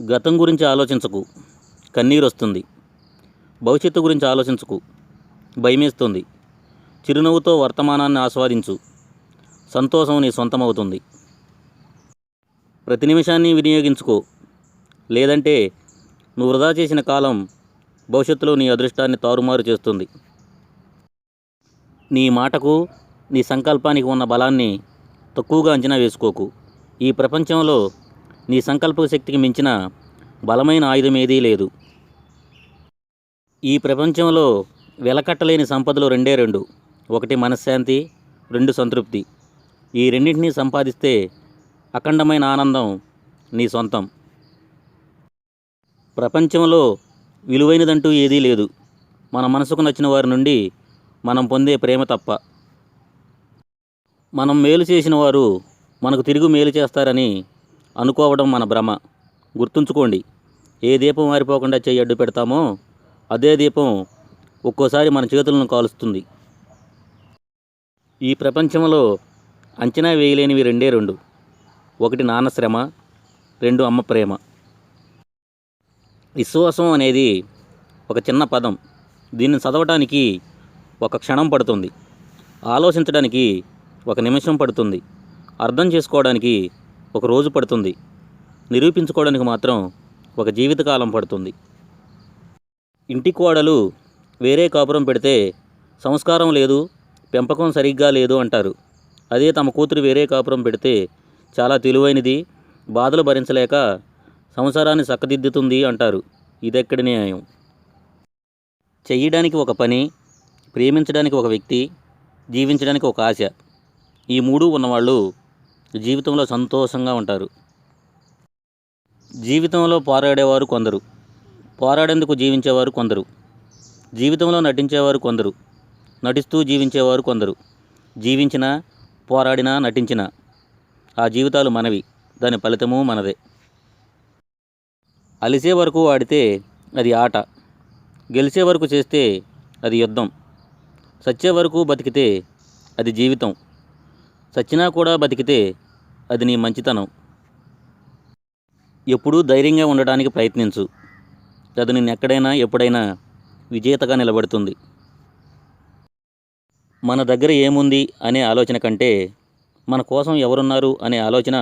గతం గురించి ఆలోచించకు, కన్నీరొస్తుంది. భవిష్యత్తు గురించి ఆలోచించకు, భయమేస్తుంది. చిరునవ్వుతో వర్తమానాన్ని ఆస్వాదించు, సంతోషం నీ సొంతమవుతుంది. ప్రతి నిమిషాన్ని వినియోగించుకో, లేదంటే నువ్వు వృధా చేసిన కాలం భవిష్యత్తులో నీ అదృష్టాన్ని తారుమారు చేస్తుంది. నీ మాటకు, నీ సంకల్పానికి ఉన్న బలాన్ని తక్కువగా అంచనా వేసుకోకు. ఈ ప్రపంచంలో నీ సంకల్ప శక్తికి మించిన బలమైన ఆయుధం ఏదీ లేదు. ఈ ప్రపంచంలో వెలకట్టలేని సంపదలు రెండే రెండు. ఒకటి మనశ్శాంతి, రెండు సంతృప్తి. ఈ రెండింటినీ సంపాదిస్తే అఖండమైన ఆనందం నీ సొంతం. ప్రపంచంలో విలువైనదంటూ ఏదీ లేదు, మన మనసుకు నచ్చిన వారి నుండి మనం పొందే ప్రేమ తప్ప. మనం మేలు చేసిన వారు మనకు తిరిగి మేలు చేస్తారని అనుకోవడం మన భ్రమ. గుర్తుంచుకోండి, ఏ దీపం మారిపోకుండా చెయ్యి అడ్డు పెడతామో అదే దీపం ఒక్కోసారి మన చేతులను కాలుస్తుంది. ఈ ప్రపంచంలో అంచనా వేయలేనివి రెండే రెండు. ఒకటి నాన్న శ్రమ, రెండు అమ్మ ప్రేమ. విశ్వాసం అనేది ఒక చిన్న పదం. దీన్ని చదవటానికి ఒక క్షణం పడుతుంది, ఆలోచించడానికి ఒక నిమిషం పడుతుంది, అర్థం చేసుకోవడానికి ఒక రోజు పడుతుంది, నిరూపించుకోవడానికి మాత్రం ఒక జీవితకాలం పడుతుంది. ఇంటి కోడలు వేరే కాపురం పెడితే సంస్కారం లేదు, పెంపకం సరిగ్గా లేదు అంటారు. అదే తమ కూతురు వేరే కాపురం పెడితే చాలా తెలివైనది, బాధలు భరించలేక సంసారాన్ని చక్కదిద్దుతుంది అంటారు. ఇదెక్కడి న్యాయం? చెయ్యడానికి ఒక పని, ప్రేమించడానికి ఒక వ్యక్తి, జీవించడానికి ఒక ఆశ, ఈ మూడు ఉన్నవాళ్ళు జీవితంలో సంతోషంగా ఉంటారు. జీవితంలో పోరాడేవారు కొందరు, పోరాడేందుకు జీవించేవారు కొందరు, జీవితంలో నటించేవారు కొందరు, నటిస్తూ జీవించేవారు కొందరు. జీవించినా, పోరాడినా, నటించినా ఆ జీవితాలు మనవి, దాని ఫలితము మనదే. అలిసే వరకు ఆడితే అది ఆట, గెలిచే వరకు చేస్తే అది యుద్ధం, చచ్చే వరకు బతికితే అది జీవితం, చచ్చినా కూడా బతికితే అది నీ మంచితనం. ఎప్పుడూ ధైర్యంగా ఉండడానికి ప్రయత్నించు, అది నిన్ను ఎక్కడైనా ఎప్పుడైనా విజేతగా నిలబడుతుంది. మన దగ్గర ఏముంది అనే ఆలోచన కంటే మన కోసం ఎవరున్నారు అనే ఆలోచన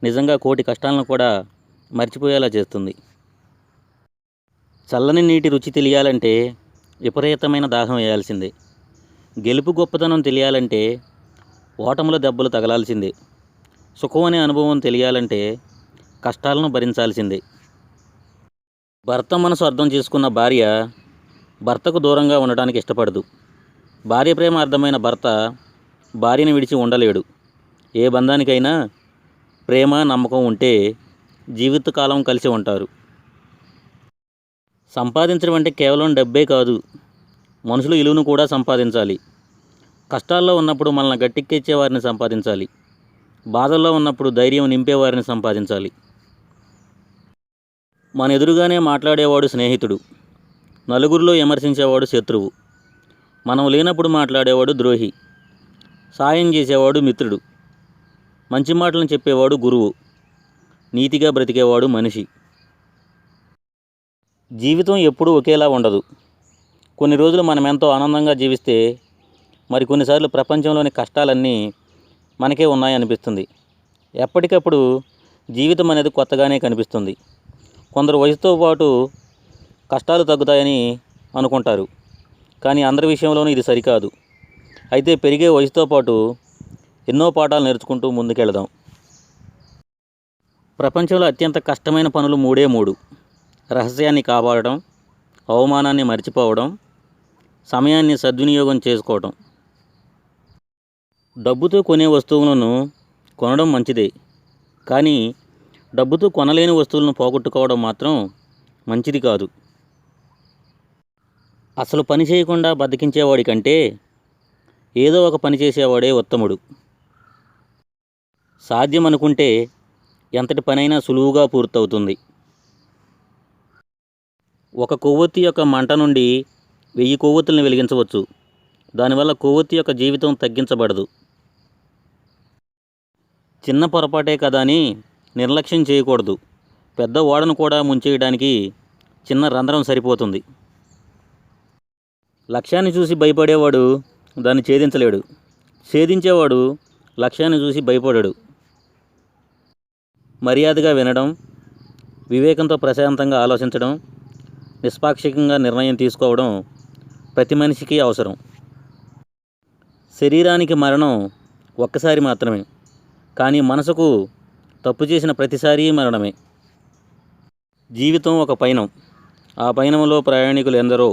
నిజంగా కోటి కష్టాలను కూడా మర్చిపోయేలా చేస్తుంది. చల్లని నీటి రుచి తెలియాలంటే విపరీతమైన దాహం వేయాల్సిందే. గెలుపు గొప్పతనం తెలియాలంటే ఓటముల దెబ్బలు తగలాల్సిందే. సుఖం అనే అనుభవం తెలియాలంటే కష్టాలను భరించాల్సిందే. భర్త మనసు అర్థం చేసుకున్న భార్య భర్తకు దూరంగా ఉండడానికి ఇష్టపడదు. భార్య ప్రేమ అర్థమైన భర్త భార్యను విడిచి ఉండలేడు. ఏ బంధానికైనా ప్రేమ, నమ్మకం ఉంటే జీవితకాలం కలిసి ఉంటారు. సంపాదించడం అంటే కేవలం డబ్బే కాదు, మనుషుల విలువను కూడా సంపాదించాలి. కష్టాల్లో ఉన్నప్పుడు మనల్ని గట్టెక్కించే వారిని సంపాదించాలి. బాధల్లో ఉన్నప్పుడు ధైర్యం నింపేవారిని సంపాదించాలి. మన ఎదురుగానే మాట్లాడేవాడు స్నేహితుడు, నలుగురిలో విమర్శించేవాడు శత్రువు, మనం లేనప్పుడు మాట్లాడేవాడు ద్రోహి, సాయం చేసేవాడు మిత్రుడు, మంచి మాటలను చెప్పేవాడు గురువు, నీతిగా బ్రతికేవాడు మనిషి. జీవితం ఎప్పుడూ ఒకేలా ఉండదు. కొన్ని రోజులు మనం ఎంతో ఆనందంగా జీవిస్తే మరికొన్నిసార్లు ప్రపంచంలోని కష్టాలన్నీ మనకే ఉన్నాయనిపిస్తుంది. ఎప్పటికప్పుడు జీవితం అనేది కొత్తగానే కనిపిస్తుంది. కొందరు వయసుతో పాటు కష్టాలు తగ్గుతాయని అనుకుంటారు, కానీ అందరి విషయంలోనూ ఇది సరికాదు. అయితే పెరిగే వయసుతో పాటు ఎన్నో పాఠాలు నేర్చుకుంటూ ముందుకెళదాం. ప్రపంచంలో అత్యంత కష్టమైన పనులు మూడే మూడు: రహస్యాన్ని కాపాడడం, అవమానాన్ని మర్చిపోవడం, సమయాన్ని సద్వినియోగం చేసుకోవడం. డబ్బుతో కొనే వస్తువులను కొనడం మంచిదే, కానీ డబ్బుతో కొనలేని వస్తువులను పోగొట్టుకోవడం మాత్రం మంచిది కాదు. అసలు పని చేయకుండా బతికించేవాడి కంటే ఏదో ఒక పని చేసేవాడే ఉత్తముడు. సాధ్యం అనుకుంటే ఎంతటి పనైనా సులువుగా పూర్తవుతుంది. ఒక కొవ్వొత్తి యొక్క మంట నుండి 1000 కొవ్వొత్తులను వెలిగించవచ్చు, దానివల్ల కొవ్వొత్తి యొక్క జీవితం తగ్గించబడదు. చిన్న పొరపాటే కదా అని నిర్లక్ష్యం చేయకూడదు. పెద్ద ఓడను కూడా ముంచేయడానికి చిన్న రంధ్రం సరిపోతుంది. లక్ష్యాన్ని చూసి భయపడేవాడు దాన్ని ఛేదించలేడు. ఛేదించేవాడు లక్ష్యాన్ని చూసి భయపడడు. మర్యాదగా వినడం, వివేకంతో ప్రశాంతంగా ఆలోచించడం, నిష్పాక్షికంగా నిర్ణయం తీసుకోవడం ప్రతి మనిషికి అవసరం. శరీరానికి మరణం ఒక్కసారి మాత్రమే, కానీ మనసుకు తప్పు చేసిన ప్రతిసారి మరణమే. జీవితం ఒక పయనం. ఆ పయనంలో ప్రయాణికులు ఎందరో,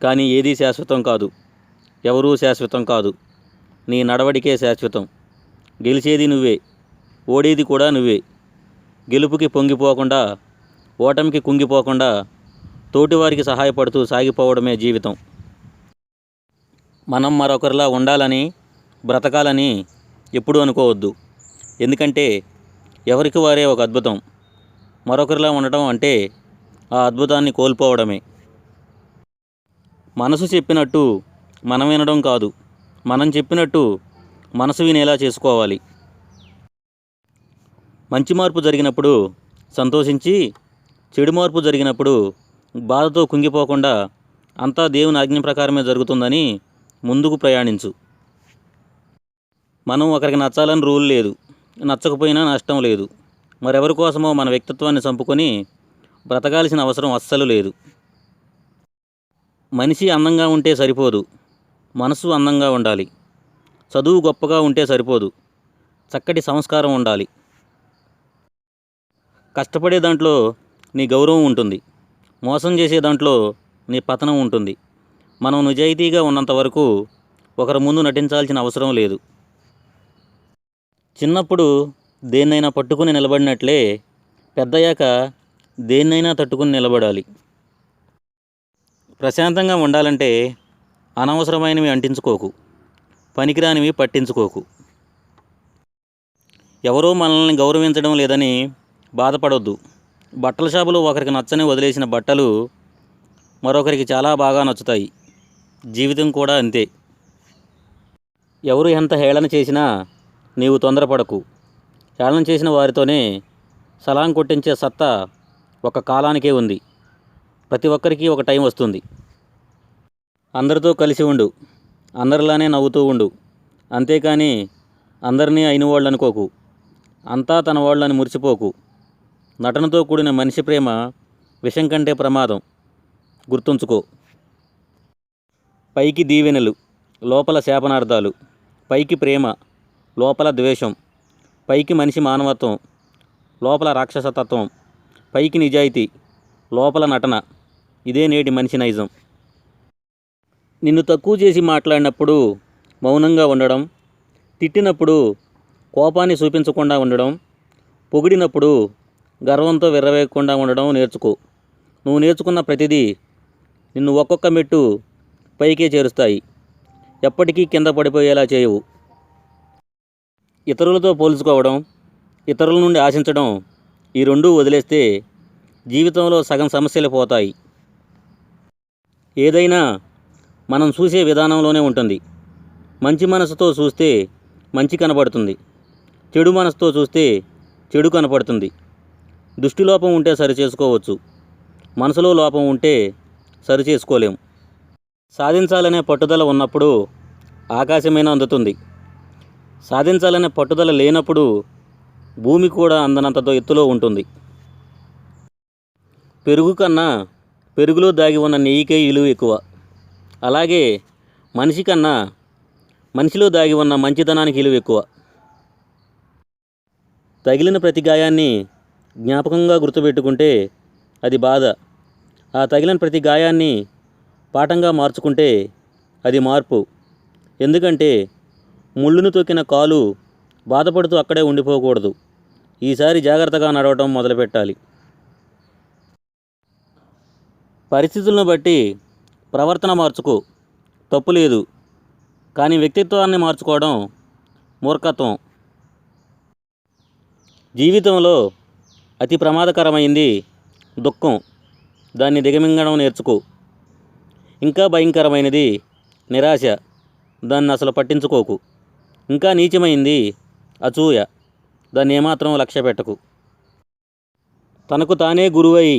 కానీ ఏదీ శాశ్వతం కాదు. ఎవరూ శాశ్వతం కాదు. నీ నడవడికే శాశ్వతం. గెలిచేది నువ్వే, ఓడేది కూడా నువ్వే. గెలుపుకి పొంగిపోకుండా, ఓటమికి కుంగిపోకుండా తోటివారికి సహాయపడుతూ సాగిపోవడమే జీవితం. మనం మరొకరిలా ఉండాలని, బ్రతకాలని ఎప్పుడూ అనుకోవద్దు. ఎందుకంటే ఎవరికి వారే ఒక అద్భుతం. మరొకరిలా ఉండటం అంటే ఆ అద్భుతాన్ని కోల్పోవడమే. మనసు చెప్పినట్టు మనం వినడం కాదు, మనం చెప్పినట్టు మనసు వినేలా చేసుకోవాలి. మంచి మార్పు జరిగినప్పుడు సంతోషించి, చెడు మార్పు జరిగినప్పుడు బాధతో కుంగిపోకుండా అంతా దేవుని ఆజ్ఞ ప్రకారమే జరుగుతుందని ముందుకు ప్రయాణించు. మనం ఒకరికి నచ్చాలని రూల్ లేదు, నచ్చకపోయినా నష్టం లేదు. మరెవరి కోసమో మన వ్యక్తిత్వాన్ని చంపుకొని బ్రతకాల్సిన అవసరం అస్సలు లేదు. మనిషి అందంగా ఉంటే సరిపోదు, మనసు అందంగా ఉండాలి. చదువు గొప్పగా ఉంటే సరిపోదు, చక్కటి సంస్కారం ఉండాలి. కష్టపడే దాంట్లో నీ గౌరవం ఉంటుంది, మోసం చేసే దాంట్లో నీ పతనం ఉంటుంది. మనం నిజాయితీగా ఉన్నంత వరకు ఒకరి ముందు నటించాల్సిన అవసరం లేదు. చిన్నప్పుడు దేన్నైనా పట్టుకుని నిలబడినట్లే పెద్దయ్యాక దేన్నైనా తట్టుకుని నిలబడాలి. ప్రశాంతంగా ఉండాలంటే అనవసరమైనవి అంటించుకోకు, పనికిరానివి పట్టించుకోకు. ఎవరో మనల్ని గౌరవించడం లేదని బాధపడొద్దు. బట్టల షాపులో ఒకరికి నచ్చని వదిలేసిన బట్టలు మరొకరికి చాలా బాగా నచ్చుతాయి. జీవితం కూడా అంతే. ఎవరు ఎంత హేళన చేసినా నీవు తొందరపడకు. హేళన చేసిన వారితోనే సలాం కొట్టించే సత్తా ఒక కాలానికే ఉంది. ప్రతి ఒక్కరికి ఒక టైం వస్తుంది. అందరితో కలిసి ఉండు, అందరిలానే నవ్వుతూ ఉండు. అంతేకాని అందరినీ అయిన వాళ్ళు అనుకోకు. అంతా తన వాళ్ళని మురిసిపోకు. నటనతో కూడిన మనిషి ప్రేమ విషం కంటే ప్రమాదం, గుర్తుంచుకో. పైకి దీవెనలు, లోపల శాపనార్థాలు. పైకి ప్రేమ, లోపల ద్వేషం. పైకి మనిషి మానవత్వం, లోపల రాక్షసతత్వం. పైకి నిజాయితీ, లోపల నటన. ఇదే నేటి మనిషి నైజం. నిన్ను తక్కువ చేసి మాట్లాడినప్పుడు మౌనంగా ఉండడం, తిట్టినప్పుడు కోపాన్ని చూపించకుండా ఉండడం, పొగిడినప్పుడు గర్వంతో విర్రవేగకుండా ఉండడం నేర్చుకో. నువ్వు నేర్చుకున్న ప్రతిదీ నిన్ను ఒక్కొక్క మెట్టు పైకే చేరుస్తాయి. ఎప్పటికీ కింద పడిపోయేలా చేయవు. ఇతరులతో పోల్చుకోవడం, ఇతరుల నుండి ఆశించడం, ఈ రెండూ వదిలేస్తే జీవితంలో సగం సమస్యలు పోతాయి. ఏదైనా మనం చూసే విధానంలోనే ఉంటుంది. మంచి మనసుతో చూస్తే మంచి కనపడుతుంది, చెడు మనసుతో చూస్తే చెడు కనపడుతుంది. దృష్టిలోపం ఉంటే సరిచేసుకోవచ్చు, మనసులో లోపం ఉంటే సరిచేసుకోలేం. సాధించాలనే పట్టుదల ఉన్నప్పుడు ఆకాశమైనా అందుతుంది. సాధించాలనే పట్టుదల లేనప్పుడు భూమి కూడా అందనంత ఎత్తులో ఉంటుంది. పెరుగు కన్నా పెరుగులో దాగి ఉన్న నెయ్యికే విలువ ఎక్కువ. అలాగే మనిషి కన్నా మనిషిలో దాగి ఉన్న మంచితనానికి విలువ ఎక్కువ. తగిలిన ప్రతి గాయాన్ని జ్ఞాపకంగా గుర్తుపెట్టుకుంటే అది బాధ. ఆ తగిలిన ప్రతి గాయాన్ని పాఠంగా మార్చుకుంటే అది మార్పు. ఎందుకంటే ముళ్ళును తొక్కిన కాలు బాధపడుతూ అక్కడే ఉండిపోకూడదు. ఈసారి జాగ్రత్తగా నడవటం మొదలుపెట్టాలి. పరిస్థితులను బట్టి ప్రవర్తన మార్చుకో, తప్పు లేదు. కానీ వ్యక్తిత్వాన్ని మార్చుకోవడం మూర్ఖత్వం. జీవితంలో అతి ప్రమాదకరమైంది దుఃఖం. దాన్ని దిగమింగడం నేర్చుకో. ఇంకా భయంకరమైనది నిరాశ. దాన్ని అసలు పట్టించుకోకు. ఇంకా నీచమైంది అసూయ. దాన్ని ఏమాత్రం లక్ష్య పెట్టకు. తనకు తానే గురువై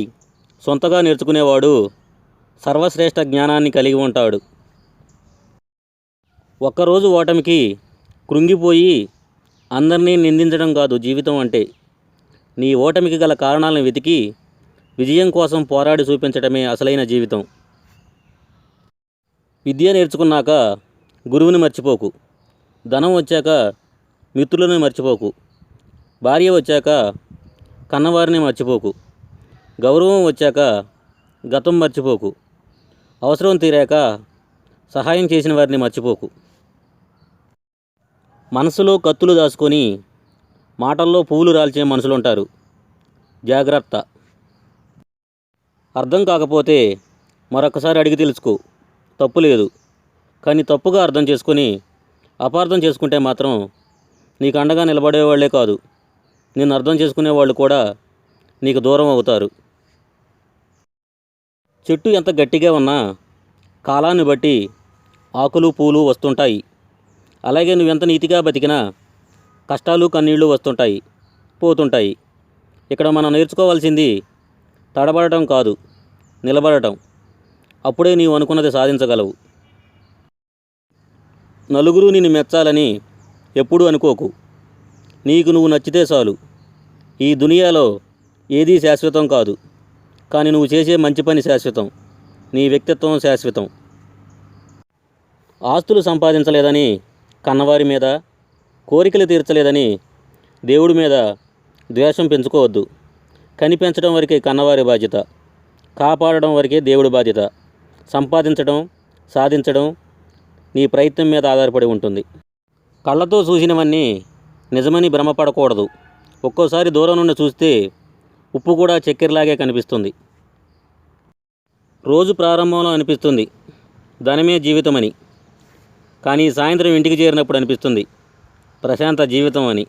సొంతగా నేర్చుకునేవాడు సర్వశ్రేష్ఠ జ్ఞానాన్ని కలిగి ఉంటాడు. ఒక్కరోజు ఓటమికి కృంగిపోయి అందరినీ నిందించడం కాదు జీవితం అంటే. నీ ఓటమికి గల కారణాలను వెతికి విజయం కోసం పోరాడి చూపించడమే అసలైన జీవితం. విద్య నేర్చుకున్నాక గురువుని మర్చిపోకు. ధనం వచ్చాక మిత్రులను మర్చిపోకు. భార్య వచ్చాక కన్నవారిని మర్చిపోకు. గౌరవం వచ్చాక గతం మర్చిపోకు. అవసరం తీరాక సహాయం చేసిన వారిని మర్చిపోకు. మనసులో కత్తులు దాచుకొని మాటల్లో పువ్వులు రాల్చే మనుషులుంటారు. జాగ్రత్త. అర్థం కాకపోతే మరొకసారి అడిగి తెలుసుకో, తప్పు లేదు. కానీ తప్పుగా అర్థం చేసుకొని అపార్థం చేసుకుంటే మాత్రం నీకు అండగా నిలబడేవాళ్లే కాదు, నిన్ను అర్థం చేసుకునేవాళ్ళు కూడా నీకు దూరం అవుతారు. చెట్టు ఎంత గట్టిగా ఉన్నా కాలాన్ని బట్టి ఆకులు పూలు వస్తుంటాయి. అలాగే నువ్వెంత నీతిగా బతికినా కష్టాలు కన్నీళ్లు వస్తుంటాయి, పోతుంటాయి. ఇక్కడ మనం నేర్చుకోవాల్సింది తడబడటం కాదు, నిలబడటం. అప్పుడే నీవు అనుకున్నది సాధించగలవు. నలుగురు నిన్ను మెచ్చాలని ఎప్పుడూ అనుకోకు. నీకు నువ్వు నచ్చితే చాలు. ఈ దునియాలో ఏదీ శాశ్వతం కాదు, కానీ నువ్వు చేసే మంచి పని శాశ్వతం. నీ వ్యక్తిత్వం శాశ్వతం. ఆస్తులు సంపాదించలేదని కన్నవారి మీద, కోరికలు తీర్చలేదని దేవుడి మీద ద్వేషం పెంచుకోవద్దు. కనిపెంచడం వరకే కన్నవారి బాధ్యత, కాపాడడం వరకే దేవుడి బాధ్యత. సంపాదించడం, సాధించడం నీ ప్రయత్నం మీద ఆధారపడి ఉంటుంది. కళ్ళతో చూసినవన్నీ నిజమని భ్రమపడకూడదు. ఒక్కోసారి దూరం నుండి చూస్తే ఉప్పు కూడా చక్కెరలాగే కనిపిస్తుంది. రోజు ప్రారంభంలో అనిపిస్తుంది ధనమే జీవితమని, కానీ సాయంత్రం ఇంటికి చేరినప్పుడు అనిపిస్తుంది ప్రశాంత జీవితం అని.